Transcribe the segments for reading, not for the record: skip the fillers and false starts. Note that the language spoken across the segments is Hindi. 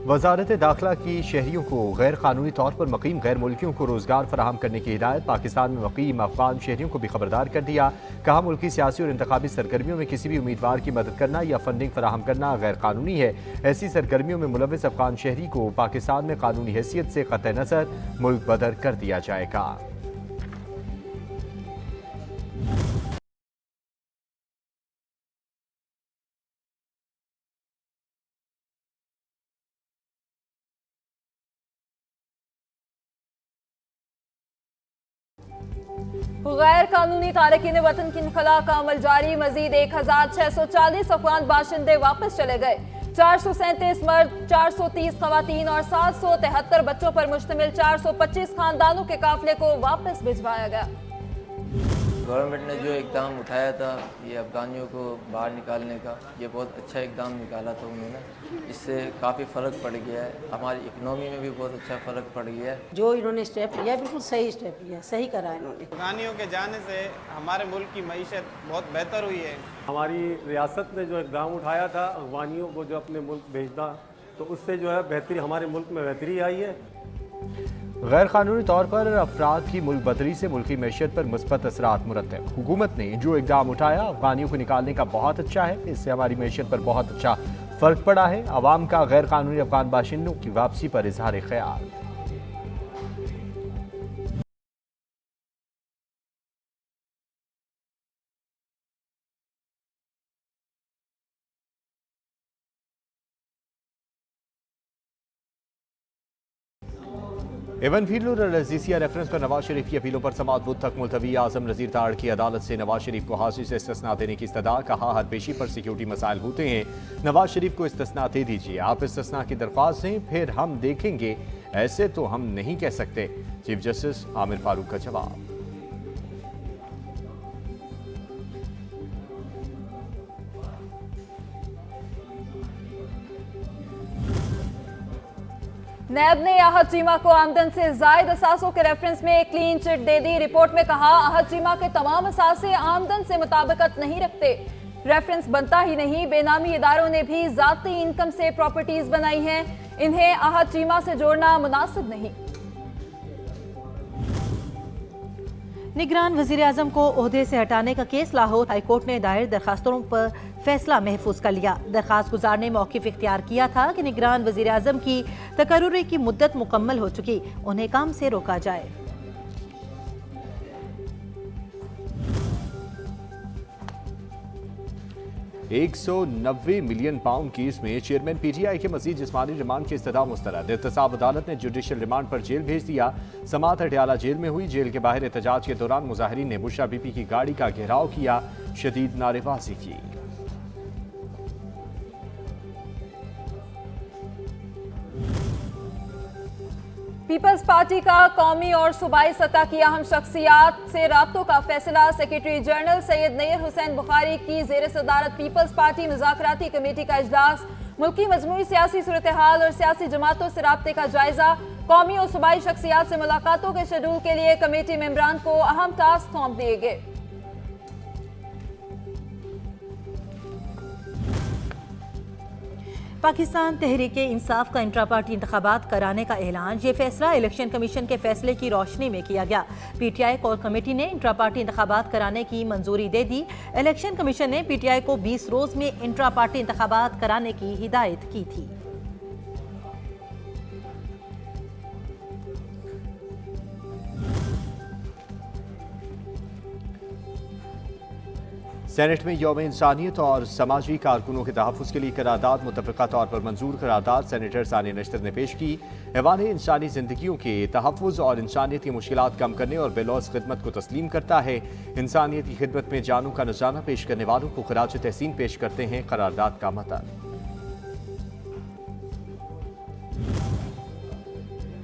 वजारत दाखिला की शहरियों को गैर कानूनी तौर पर मुकीम गैर मुल्कियों को रोजगार फराहम करने की हिदायत। पाकिस्तान में मुकीम अफगान शहरियों को भी खबरदार कर दिया। कहा, मुल्की सियासी और इंतखाबी सरगर्मियों में किसी भी उम्मीदवार की मदद करना या फंडिंग फराहम करना गैर कानूनी है। ऐसी सरगर्मियों में मुलविस अफगान शहरी को पाकिस्तान में कानूनी हैसियत से कतई नजर मुल्क बदर कर दिया जाएगा। गैर कानूनी तारकीन वतन की इनखला का अमल जारी। मजीद 1640 अफगान बाशिंदे वापस चले गए। 437 मर्द, 430 खवातीन और 773 बच्चों पर मुश्तमिल 425 खानदानों के काफिले को वापस भिजवाया गया। गवर्नमेंट ने जो इकदाम उठाया था ये अफगानियों को बाहर निकालने का, ये बहुत अच्छा इकदाम निकाला था उन्होंने। इससे काफ़ी फ़र्क पड़ गया है, हमारी इकनॉमी में भी बहुत अच्छा फ़र्क पड़ गया है। जो इन्होंने स्टेप लिया बिल्कुल सही स्टेप लिया, सही करा इन्होंने। अफगानियों के जाने से हमारे मुल्क की मईशत बहुत बेहतर हुई है। हमारी रियासत ने जो इकदाम उठाया था अफगानियों को जो अपने मुल्क भेजना, तो उससे जो है बेहतरी हमारे मुल्क में बेहतरी आई है। गैर कानूनी तौर पर अफराद की मुल्क बदरी से मुल्की मैशियत पर मुस्बत असरात मुरतब। हुकूमत ने जो इकदाम उठाया अफगानियों को निकालने का बहुत अच्छा है, इससे हमारी मैशियत पर बहुत अच्छा फ़र्क पड़ा है। अवाम का गैर कानूनी अफगान बाशिंदों की वापसी पर इजहार ख्याल। एवन फील्ड और अजीजिया रेफरेंस पर नवाज शरीफ की अपीलों पर समाअत बुध तक मुलतवी। आजम नज़ीर ताड़ की अदालत से नवाज शरीफ को हाजिरी से इस्तिस्ना देने की इस्तदा। कहा, हर पेशी पर सिक्योरिटी मसाइल होते हैं, नवाज शरीफ को इस्तिस्ना दे दीजिए। आप इस्तिस्ना की दरख्वास्त दें, फिर हम देखेंगे, ऐसे तो हम नहीं कह सकते। चीफ जस्टिस आमिर फारूक का जवाब। नैब ने आहत चीमा को आमदन से जायद असासों के रेफरेंस में एक क्लीन चिट दे दी। रिपोर्ट में कहा, आहत चीमा के तमाम असासे आमदन से मुताबिकत नहीं रखते, रेफरेंस बनता ही नहीं। बेनामी इदारों ने भी जाती इनकम से प्रॉपर्टीज बनाई हैं, इन्हें आहत चीमा से जोड़ना मुनासिब नहीं। निगरान वजीर आजम को ओहदे से हटाने का केस लाहौर हाईकोर्ट ने दायर दरखास्तों पर फैसला महफूज कर लिया। दरखास्त गुजार ने मौक़िफ़ इख्तियार किया था कि निगरान वजीर आजम की तकर्रुरी की मुद्दत मुकम्मल हो चुकी, उन्हें काम से रोका जाए। £190 मिलियन केस में चेयरमैन PTI के मजीद जिस्मानी रिमांड की इस्तदा मुस्तरद। एहतसाब अदालत ने जुडिशल रिमांड पर जेल भेज दिया। समाअत अटियाला जेल में हुई। जेल के बाहर एहतजाज के दौरान मुजाहिरीन ने बुशरा बीपी की गाड़ी का घेराव किया, शदीद नारेबाजी की। पीपल्स पार्टी का कौमी और सूबाई सतह की अहम शख्सियात से राब्तों का फैसला। सेक्रेटरी जनरल सैयद नईर हुसैन बुखारी की जेर सदारत पीपल्स पार्टी मुज़ाकराती कमेटी का इजलास। मुल्की मजमूई सियासी सूरत हाल और सियासी जमातों से राब्ते का जायजा। कौमी और सूबाई शख्सियात से मुलाकातों के शेड्यूल के लिए कमेटी मेंबरान को अहम टास्क सौंप दिए गए। पाकिस्तान तहरीक इंसाफ का इंट्रा पार्टी इंतखाबात कराने का ऐलान। ये फैसला इलेक्शन कमीशन के फैसले की रोशनी में किया गया। PTI कोर कमेटी ने इंट्रा पार्टी इंतखाबात कराने की मंजूरी दे दी। इलेक्शन कमीशन ने PTI को 20 रोज में इंट्रा पार्टी इंतखाबात कराने की हिदायत की थी। सेनेट में यौम इंसानियत और समाजी कारकुनों के तहफ़्फ़ुज़ के लिए करारदाद मुतफ़िक़ा तौर पर मंजूर करारदाद सेनेटर सानिया नश्तर ने पेश की। ऐवान इंसानी ज़िंदगियों के तहफ़्फ़ुज़ और इंसानियत की मुश्किलात कम करने और बेलौस खिदमत को तस्लीम करता है। इंसानियत की खिदमत में जानों का नज़राना पेश करने वालों को ख़राज तहसीन पेश करते हैं करारदाद का मतन।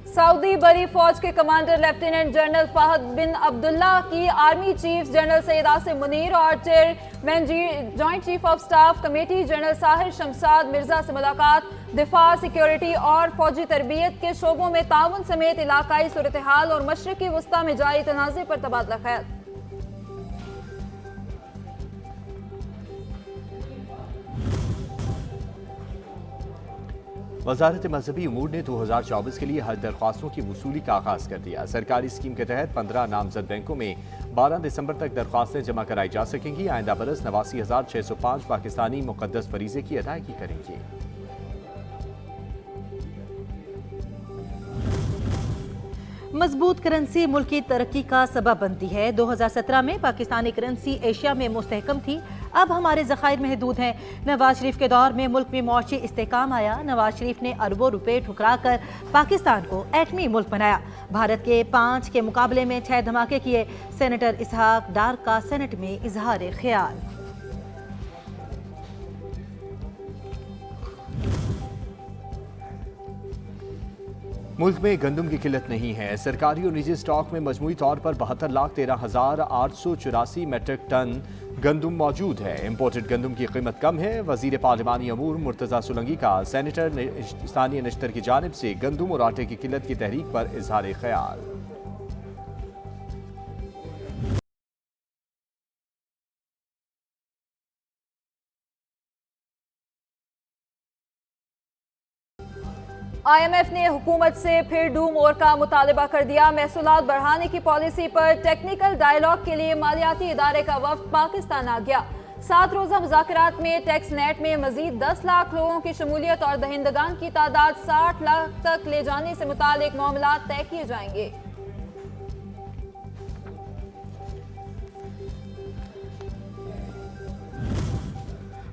सऊदी बरी फौज के commander lieutenant general Fahad bin Abdullah की army chief general Syed Asim Munir और chairman joint chiefs of staff committee general Sahir Shamshad Mirza से मुलाकात। दिफा, सिक्योरिटी और फौजी तरबियत के शोबों में ताउन समेत इलाकाई सूरत हाल और मशरकी वस्ता में जारी तनाज़े पर तबादला ख्याल। वजारत मजहबी उमूर ने 2024 के लिए हज दरख्वास्तों की वसूली का आगाज कर दिया। सरकारी स्कीम के तहत 15 नामजद बैंकों में 12 दिसंबर तक दरख्वास्तें जमा कराई जा सकेंगी। आइंदा बरस 89,605 पाकिस्तानी मुकद्दस फरीजे की अदायगी करेंगे। मजबूत करेंसी मुल्क की तरक्की का सबब बनती है। 2017 में पाकिस्तानी करेंसी एशिया में मुस्तहकम थी, अब हमारे ज़खायर महदूद हैं। नवाज शरीफ के दौर में मुल्क में मौशी इस्तेकाम आया। नवाज शरीफ ने अरबों रुपए ठुकरा कर पाकिस्तान को एटमी मुल्क बनाया। भारत के 5 के मुकाबले में 6 धमाके किए। सेनेटर इसहाक डार का सेनेट में इजहार ख्याल। मुल्क में गंदम की किल्लत नहीं है। सरकारी और निजी स्टॉक में मजमूई तौर पर 72,13,884 मेट्रिक टन गंदम मौजूद है। इम्पोर्टेड गंदम की कीमत कम है। वजीर पार्लिमानी अमूर मुर्तज़ा सुलंगी का सेनेटर सानिया नश्तर की जानिब से गंदम और आटे की किल्लत की तहरीक पर इजहार ख्याल। IMF ने हुकूमत से फिर डू मोर का मुतालबा कर दिया। महसूलात बढ़ाने की पॉलिसी पर टेक्निकल डायलॉग के लिए मालियाती इदारे का वफ्द पाकिस्तान आ गया। 7 रोज़ा मुज़ाकरात में टैक्स नेट में मजीद 10 लाख लोगों की शमूलियत और दहिंदगान की तादाद 60 लाख तक ले जाने से मुतालिक मामला तय किए जाएंगे।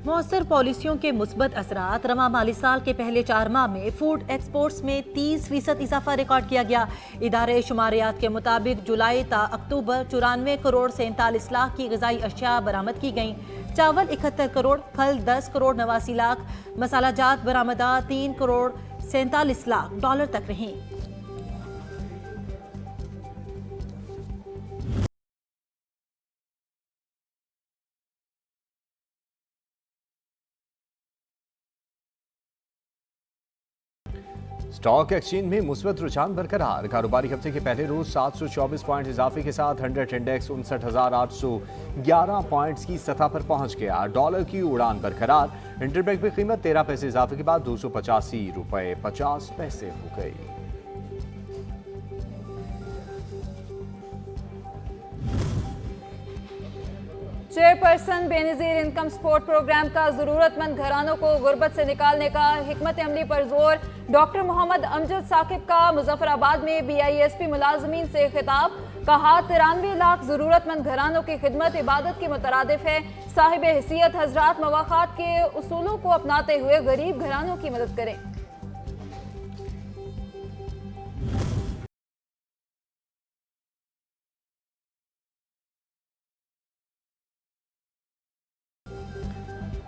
मौसर पॉलिसियों के मुस्बत असरात। रवा माली साल के पहले 4 माह में फूड एक्सपोर्ट्स में 30% इजाफा रिकॉर्ड किया गया। इदारे शुमारियात के मुताबिक जुलाई ता अक्टूबर 94 करोड़ 47 लाख की ग़िज़ाई अशिया बरामद की गईं। चावल 71 करोड़, फल 10 करोड़ 89 लाख, मसाला जात बरामदात 3 करोड़ 47 लाख डॉलर तक रहीं। स्टॉक एक्सचेंज में मुस्बत रुझान बरकरार। कारोबारी हफ्ते के पहले रोज 724 पॉइंट इजाफे के साथ 100 इंडेक्स 59,811 पॉइंट्स की सतह पर पहुंच गया। डॉलर की उड़ान बरकरार। इंटरबैंक में कीमत 13 पैसे इजाफे के बाद 285 रुपए 50 पैसे हो गई। Chairperson Benazir income support programme का ज़रूरतमंद घरानों को गुर्बत से निकालने का हिकमत अमली पर जोर। डॉक्टर मोहम्मद अमजद साकिब का मुजफ्फराबाद में BISP मुलाजमीन से खिताब। कहा 93 लाख ज़रूरतमंद घरानों की खिदमत इबादत के मुतरादिफ है। साहिब हैसियत हजरात मवाक़ात के उसूलों को अपनाते हुए गरीब घरानों की मदद करें।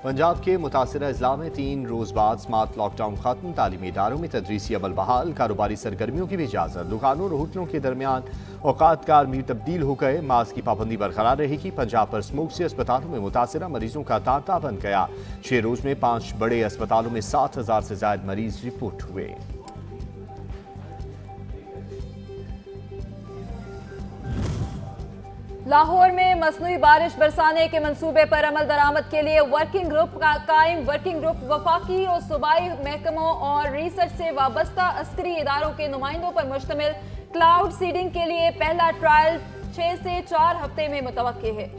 पंजाब के मुतासिरा अजला में 3 रोज बाद स्मार्ट लॉकडाउन खत्म। तालीमी इदारों में तदरीसी अमल बहाल। कारोबारी सरगर्मियों की भी इजाजत। दुकानों और होटलों के दरमियान औकात कार भी तब्दील हो गए। मास्क की पाबंदी बरकरार रहेगी। पंजाब पर स्मोक से अस्पतालों में मुतासिरा मरीजों का तांता बन गया। 6 रोज में 5 बड़े अस्पतालों में 7,000 से ज्यादा मरीज रिपोर्ट हुए। लाहौर में मसनूई बारिश बरसाने के मंसूबे पर अमल दरामद के लिए वर्किंग ग्रुप का कायम। वर्किंग ग्रुप वफाकी और सूबाई महकमों और रिसर्च से वाबस्ता अस्करी इदारों के नुमाइंदों पर मुश्तमिल क्लाउड सीडिंग के लिए पहला ट्रायल 6 से 4 हफ्ते में मुतवक्के है।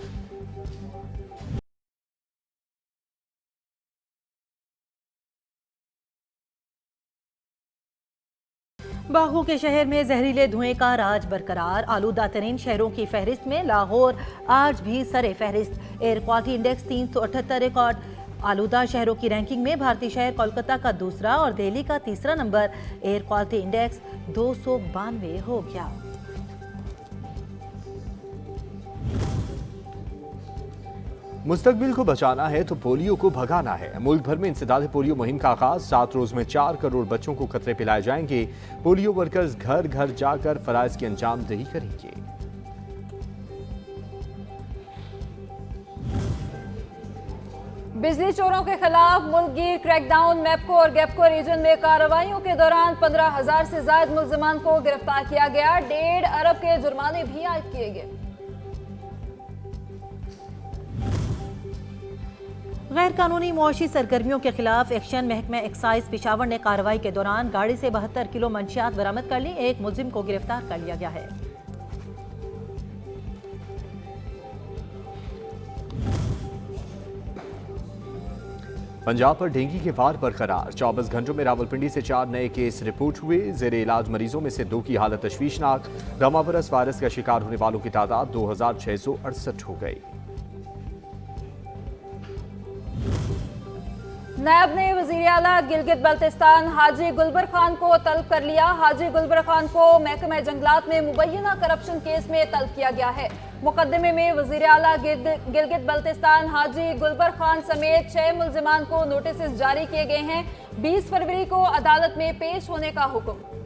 बागों के शहर में जहरीले धुएं का राज बरकरार। आलूदा तरीन शहरों की फहरिस्त में लाहौर आज भी सरे फहरिस्त। Air quality index 378 record. आलूदा शहरों की रैंकिंग में भारतीय शहर कोलकाता का दूसरा और दिल्ली का तीसरा नंबर। एयर क्वालिटी इंडेक्स 292 हो गया। मुस्तकबिल को बचाना है तो पोलियो को भगाना है। मुल्क भर में इंसदाद पोलियो मुहिम का आगाज। 7 रोज में 4 करोड़ बच्चों को कतरे पिलाए जाएंगे। पोलियो वर्कर्स घर घर जाकर फराइज की अंजामदही करेंगे। बिजली चोरों के खिलाफ मुल्कगीर क्रैकडाउन। मैपको और गैपको रीजन में कार्रवाइयों के दौरान 15,000 से ज्यादा मुल्जिमान को गिरफ्तार किया गया। 1.5 अरब के जुर्माने भी आयद किए गए। गैर कानूनी मुआशी सरगर्मियों के खिलाफ एक्शन। महकमा एक्साइज पेशावर ने कार्रवाई के दौरान गाड़ी से 72 किलो मंशियात बरामद कर ली। एक मुलजिम को गिरफ्तार कर लिया गया है। पंजाब पर डेंगू के वार बरकरार। 24 घंटों में रावलपिंडी से 4 नए केस रिपोर्ट हुए। जेर इलाज मरीजों में से 2 की हालत तशवीशनाक। रोमाविरस वायरस का शिकार होने वालों की तादाद 2668 हो गई। नायब ने वज़ीर आला गिलगित बल्तिस्तान हाजी गुलबर खान को तलब कर लिया। हाजी गुलबर खान को महकमा जंगलात में मुबैना करप्शन केस में तलब किया गया है। मुकदमे में वज़ीर आला गिलगित बल्तिस्तान हाजी गुलबर खान समेत 6 मुल्जिमान को नोटिस जारी किए गए हैं। 20 फरवरी को अदालत में पेश होने का हुक्म।